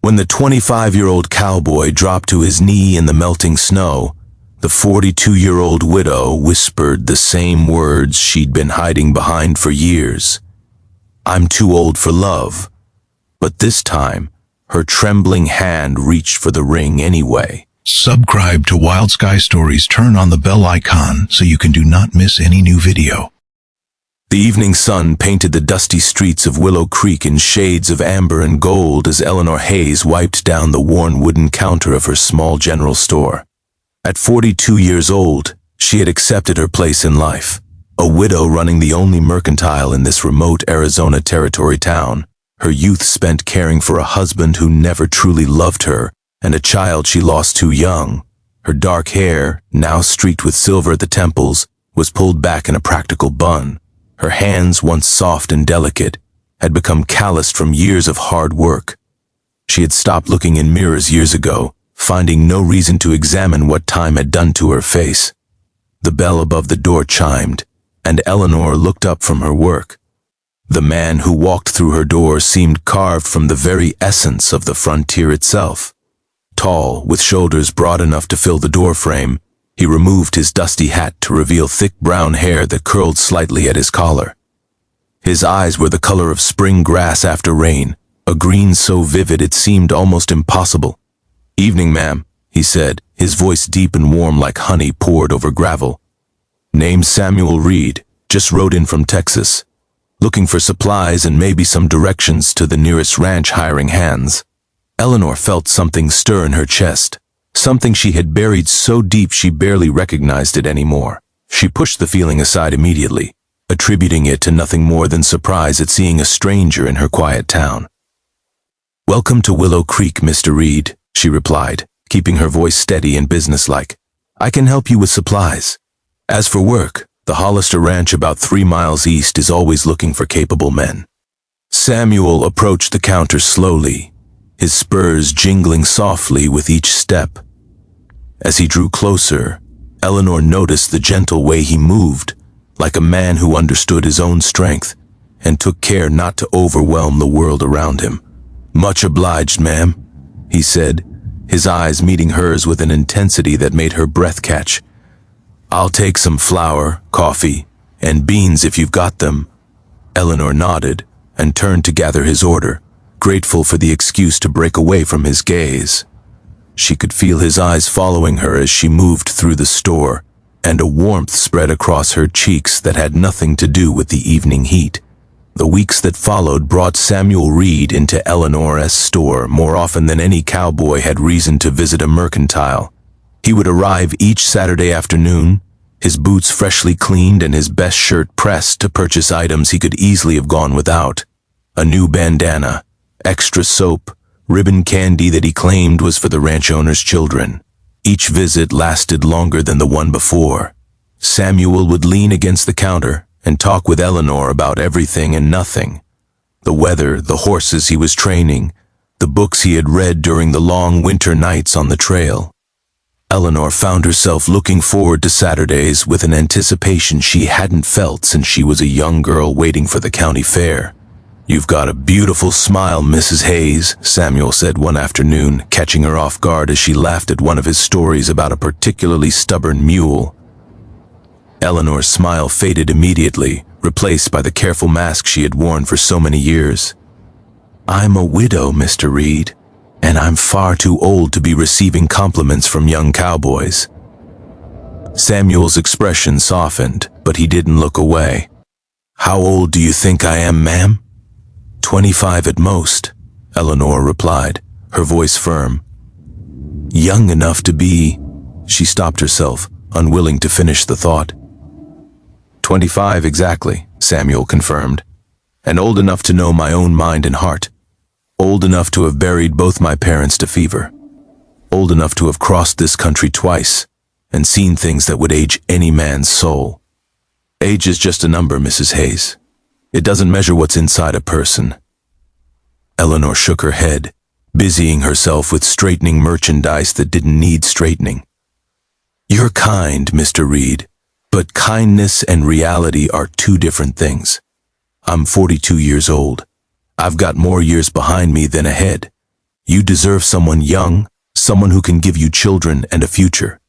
When the 25-year-old cowboy dropped to his knee in the melting snow, the 42-year-old widow whispered the same words she'd been hiding behind for years. "I'm too old for love." But this time, her trembling hand reached for the ring anyway. Subscribe to Wild Sky Stories. Turn on the bell icon so you can do not miss any new video. The evening sun painted the dusty streets of Willow Creek in shades of amber and gold as Eleanor Hayes wiped down the worn wooden counter of her small general store. At 42 years old, she had accepted her place in life, a widow running the only mercantile in this remote Arizona Territory town. Her youth spent caring for a husband who never truly loved her, and a child she lost too young. Her dark hair, now streaked with silver at the temples, was pulled back in a practical bun. Her hands, once soft and delicate, had become calloused from years of hard work. She had stopped looking in mirrors years ago, finding no reason to examine what time had done to her face. The bell above the door chimed, and Eleanor looked up from her work. The man who walked through her door seemed carved from the very essence of the frontier itself. Tall, with shoulders broad enough to fill the doorframe, he removed his dusty hat to reveal thick brown hair that curled slightly at his collar. His eyes were the color of spring grass after rain, a green so vivid it seemed almost impossible. "Evening, ma'am," he said, his voice deep and warm like honey poured over gravel. "Name's Samuel Reed, just rode in from Texas. Looking for supplies and maybe some directions to the nearest ranch hiring hands." Eleanor felt something stir in her chest, something she had buried so deep she barely recognized it anymore. She pushed the feeling aside immediately, attributing it to nothing more than surprise at seeing a stranger in her quiet town. "Welcome to Willow Creek, Mr. Reed," she replied, keeping her voice steady and businesslike. "I can help you with supplies. As for work, the Hollister Ranch about 3 miles east is always looking for capable men." Samuel approached the counter slowly, his spurs jingling softly with each step. As he drew closer, Eleanor noticed the gentle way he moved, like a man who understood his own strength and took care not to overwhelm the world around him. "Much obliged, ma'am," he said, his eyes meeting hers with an intensity that made her breath catch. "I'll take some flour, coffee, and beans if you've got them." Eleanor nodded and turned to gather his order, grateful for the excuse to break away from his gaze. She could feel his eyes following her as she moved through the store, and a warmth spread across her cheeks that had nothing to do with the evening heat. The weeks that followed brought Samuel Reed into Eleanor's store more often than any cowboy had reason to visit a mercantile. He would arrive each Saturday afternoon, his boots freshly cleaned and his best shirt pressed to purchase items he could easily have gone without. A new bandana, extra soap, ribbon candy that he claimed was for the ranch owner's children. Each visit lasted longer than the one before. Samuel would lean against the counter and talk with Eleanor about everything and nothing. The weather, the horses he was training, the books he had read during the long winter nights on the trail. Eleanor found herself looking forward to Saturdays with an anticipation she hadn't felt since she was a young girl waiting for the county fair. "You've got a beautiful smile, Mrs. Hayes," Samuel said one afternoon, catching her off guard as she laughed at one of his stories about a particularly stubborn mule. Eleanor's smile faded immediately, replaced by the careful mask she had worn for so many years. "I'm a widow, Mr. Reed, and I'm far too old to be receiving compliments from young cowboys." Samuel's expression softened, but he didn't look away. "How old do you think I am, ma'am?" 25 at most," Eleanor replied, her voice firm. "Young enough to be—" She stopped herself, unwilling to finish the thought. 25 exactly, Samuel confirmed, "and old enough to know my own mind and heart. Old enough to have buried both my parents to fever. Old enough to have crossed this country twice and seen things that would age any man's soul. Age is just a number, Mrs. Hayes. It doesn't measure what's inside a person." Eleanor shook her head, busying herself with straightening merchandise that didn't need straightening. "You're kind, Mr. Reed, but kindness and reality are two different things. I'm 42 years old. I've got more years behind me than ahead, You deserve someone young, someone who can give you children and a future."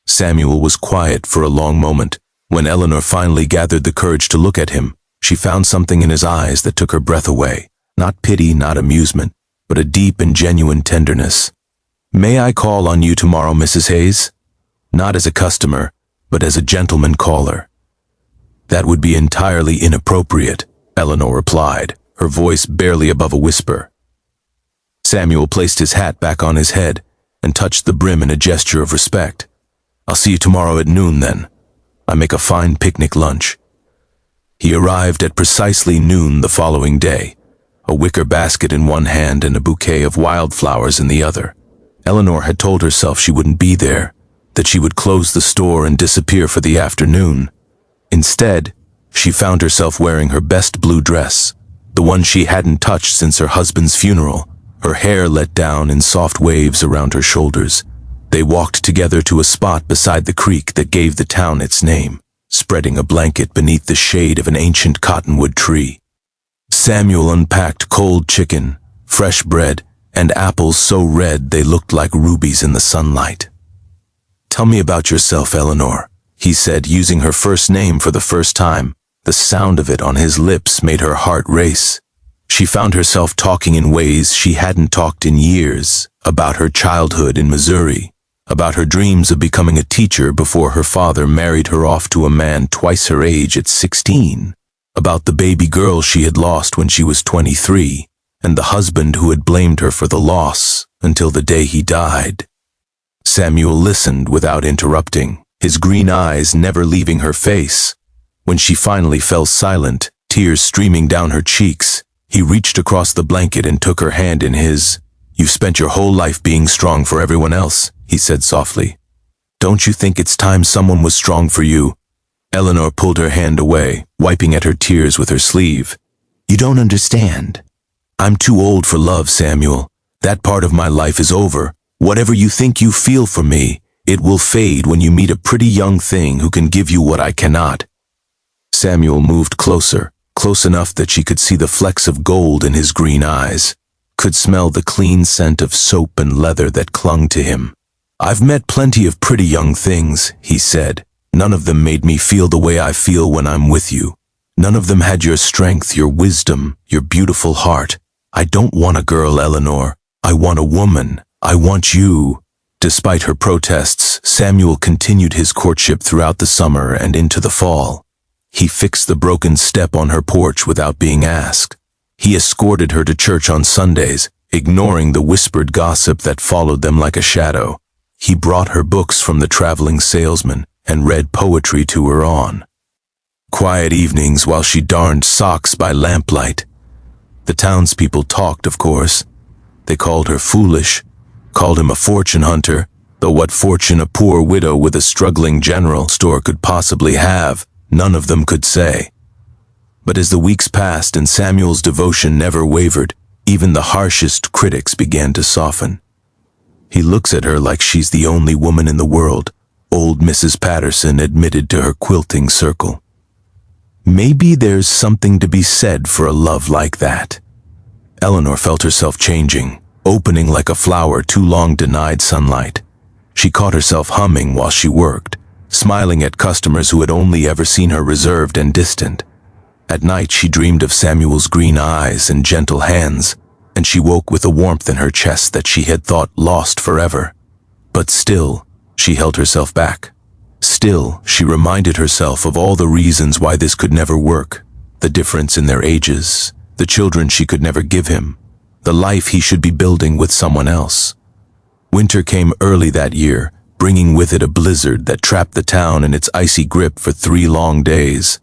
Samuel was quiet for a long moment. When Eleanor finally gathered the courage to look at him, she found something in his eyes that took her breath away. Not pity, not amusement, but a deep and genuine tenderness. "May I call on you tomorrow, Mrs. Hayes? Not as a customer, but as a gentleman caller." "That would be entirely inappropriate," Eleanor replied, her voice barely above a whisper. Samuel placed his hat back on his head and touched the brim in a gesture of respect. "I'll see you tomorrow at noon, then. I make a fine picnic lunch." He arrived at precisely noon the following day, a wicker basket in one hand and a bouquet of wildflowers in the other. Eleanor had told herself she wouldn't be there, that she would close the store and disappear for the afternoon. Instead, she found herself wearing her best blue dress, the one she hadn't touched since her husband's funeral, her hair let down in soft waves around her shoulders. They walked together to a spot beside the creek that gave the town its name, spreading a blanket beneath the shade of an ancient cottonwood tree. Samuel unpacked cold chicken, fresh bread, and apples so red they looked like rubies in the sunlight. "Tell me about yourself, Eleanor," he said, using her first name for the first time. The sound of it on his lips made her heart race. She found herself talking in ways she hadn't talked in years, about her childhood in Missouri, about her dreams of becoming a teacher before her father married her off to a man twice her age at 16, about the baby girl she had lost when she was 23, and the husband who had blamed her for the loss until the day he died. Samuel listened without interrupting, his green eyes never leaving her face. When she finally fell silent, tears streaming down her cheeks, he reached across the blanket and took her hand in his. "You've spent your whole life being strong for everyone else," he said softly. "Don't you think it's time someone was strong for you?" Eleanor pulled her hand away, wiping at her tears with her sleeve. "You don't understand. I'm too old for love, Samuel. That part of my life is over. Whatever you think you feel for me, it will fade when you meet a pretty young thing who can give you what I cannot." Samuel moved closer, close enough that she could see the flecks of gold in his green eyes, could smell the clean scent of soap and leather that clung to him. "I've met plenty of pretty young things," he said. "None of them made me feel the way I feel when I'm with you. None of them had your strength, your wisdom, your beautiful heart. I don't want a girl, Eleanor. I want a woman. I want you." Despite her protests, Samuel continued his courtship throughout the summer and into the fall. He fixed the broken step on her porch without being asked. He escorted her to church on Sundays, ignoring the whispered gossip that followed them like a shadow. He brought her books from the traveling salesman and read poetry to her on quiet evenings while she darned socks by lamplight. The townspeople talked, of course. They called her foolish, called him a fortune hunter, though what fortune a poor widow with a struggling general store could possibly have, none of them could say. But as the weeks passed and Samuel's devotion never wavered, even the harshest critics began to soften. "He looks at her like she's the only woman in the world," old Mrs. Patterson admitted to her quilting circle. Maybe there's something to be said for a love like that. Eleanor felt herself changing, opening like a flower too long denied sunlight. She caught herself humming while she worked, smiling at customers who had only ever seen her reserved and distant. At night she dreamed of Samuel's green eyes and gentle hands, and she woke with a warmth in her chest that she had thought lost forever. But still, she held herself back. Still, she reminded herself of all the reasons why this could never work, the difference in their ages, the children she could never give him, the life he should be building with someone else. Winter came early that year, bringing with it a blizzard that trapped the town in its icy grip for 3 long days.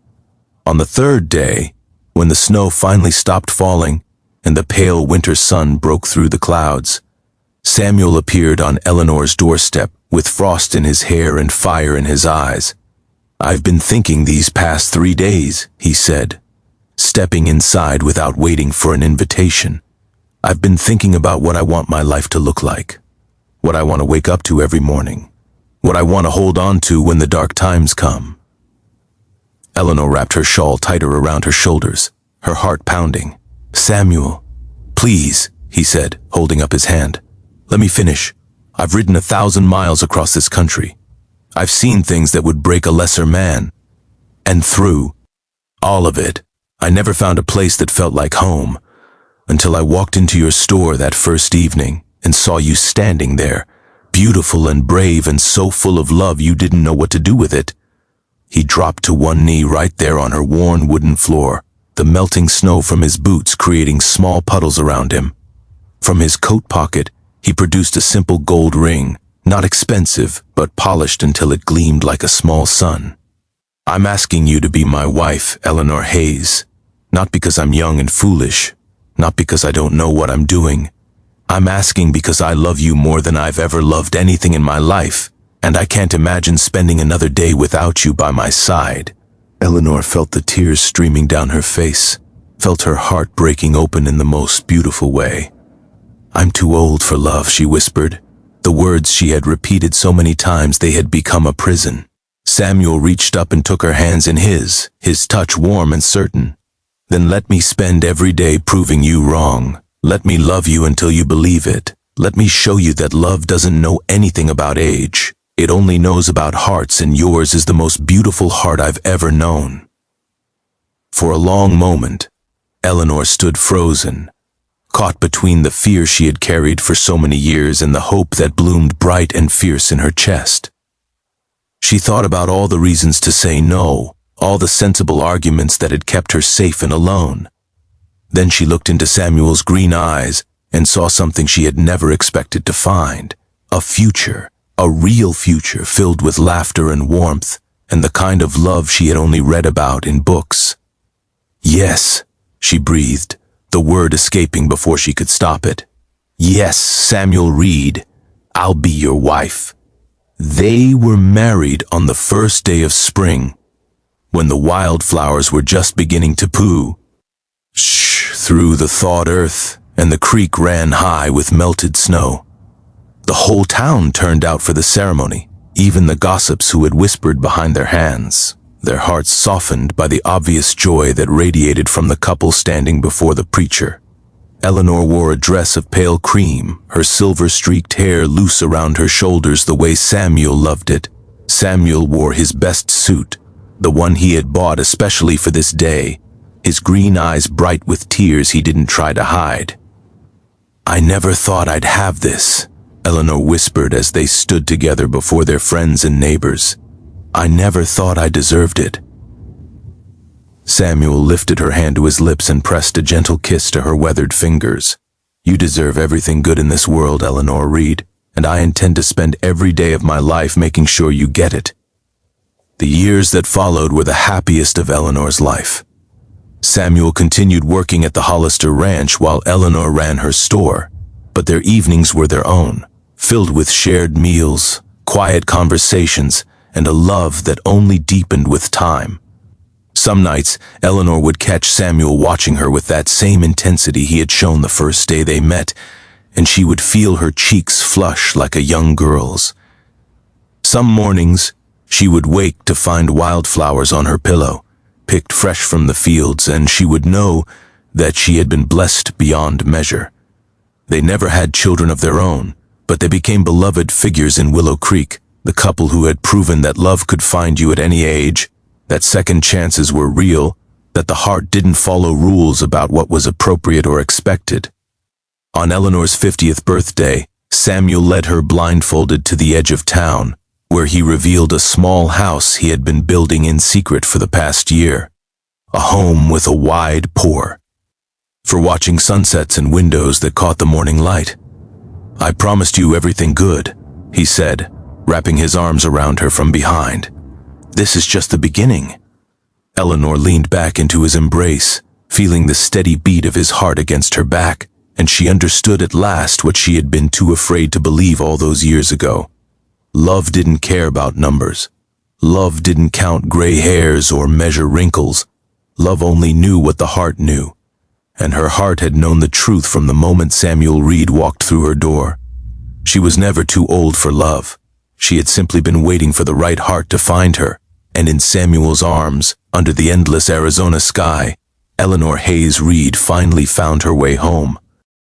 On the 3rd day, when the snow finally stopped falling and the pale winter sun broke through the clouds, Samuel appeared on Eleanor's doorstep with frost in his hair and fire in his eyes. "I've been thinking these past 3 days," he said, stepping inside without waiting for an invitation. "I've been thinking about what I want my life to look like. What I want to wake up to every morning. What I want to hold on to when the dark times come." Eleanor wrapped her shawl tighter around her shoulders, her heart pounding. "Samuel, please," he said, holding up his hand. Let me finish. I've ridden 1,000 miles across this country. I've seen things that would break a lesser man. And through all of it, I never found a place that felt like home, until I walked into your store that first evening and saw you standing there, beautiful and brave and so full of love you didn't know what to do with it. He dropped to one knee right there on her worn wooden floor, the melting snow from his boots creating small puddles around him. From his coat pocket, he produced a simple gold ring, not expensive, but polished until it gleamed like a small sun. I'm asking you to be my wife, Eleanor Hayes, not because I'm young and foolish, not because I don't know what I'm doing. I'm asking because I love you more than I've ever loved anything in my life, and I can't imagine spending another day without you by my side. Eleanor felt the tears streaming down her face, felt her heart breaking open in the most beautiful way. I'm too old for love, she whispered. The words she had repeated so many times they had become a prison. Samuel reached up and took her hands in his touch warm and certain. Then let me spend every day proving you wrong. Let me love you until you believe it. Let me show you that love doesn't know anything about age. It only knows about hearts, and yours is the most beautiful heart I've ever known. For a long moment, Eleanor stood frozen, caught between the fear she had carried for so many years and the hope that bloomed bright and fierce in her chest. She thought about all the reasons to say no, all the sensible arguments that had kept her safe and alone. Then she looked into Samuel's green eyes and saw something she had never expected to find. A future, a real future filled with laughter and warmth, and the kind of love she had only read about in books. Yes, she breathed, the word escaping before she could stop it. Yes, Samuel Reed, I'll be your wife. They were married on the first day of spring, when the wildflowers were just beginning to poo. Through the thawed earth, and the creek ran high with melted snow. The whole town turned out for the ceremony, even the gossips who had whispered behind their hands, their hearts softened by the obvious joy that radiated from the couple standing before the preacher. Eleanor wore a dress of pale cream, her silver-streaked hair loose around her shoulders the way Samuel loved it. Samuel wore his best suit, the one he had bought especially for this day, his green eyes bright with tears he didn't try to hide. I never thought I'd have this, Eleanor whispered as they stood together before their friends and neighbors. I never thought I deserved it. Samuel lifted her hand to his lips and pressed a gentle kiss to her weathered fingers. You deserve everything good in this world, Eleanor Reed, and I intend to spend every day of my life making sure you get it. The years that followed were the happiest of Eleanor's life. Samuel continued working at the Hollister Ranch while Eleanor ran her store, but their evenings were their own, filled with shared meals, quiet conversations, and a love that only deepened with time. Some nights, Eleanor would catch Samuel watching her with that same intensity he had shown the first day they met, and she would feel her cheeks flush like a young girl's. Some mornings, she would wake to find wildflowers on her pillow, picked fresh from the fields, and she would know that she had been blessed beyond measure. They never had children of their own, but they became beloved figures in Willow Creek, the couple who had proven that love could find you at any age, that second chances were real, that the heart didn't follow rules about what was appropriate or expected. On Eleanor's 50th birthday, Samuel led her blindfolded to the edge of town, where he revealed a small house he had been building in secret for the past year. A home with a wide pour, for watching sunsets and windows that caught the morning light. I promised you everything good, he said, wrapping his arms around her from behind. This is just the beginning. Eleanor leaned back into his embrace, feeling the steady beat of his heart against her back, and she understood at last what she had been too afraid to believe all those years ago. Love didn't care about numbers. Love didn't count gray hairs or measure wrinkles. Love only knew what the heart knew, and her heart had known the truth from the moment Samuel Reed walked through her door. She was never too old for love. She had simply been waiting for the right heart to find her, and in Samuel's arms, under the endless Arizona sky, Eleanor Hayes Reed finally found her way home.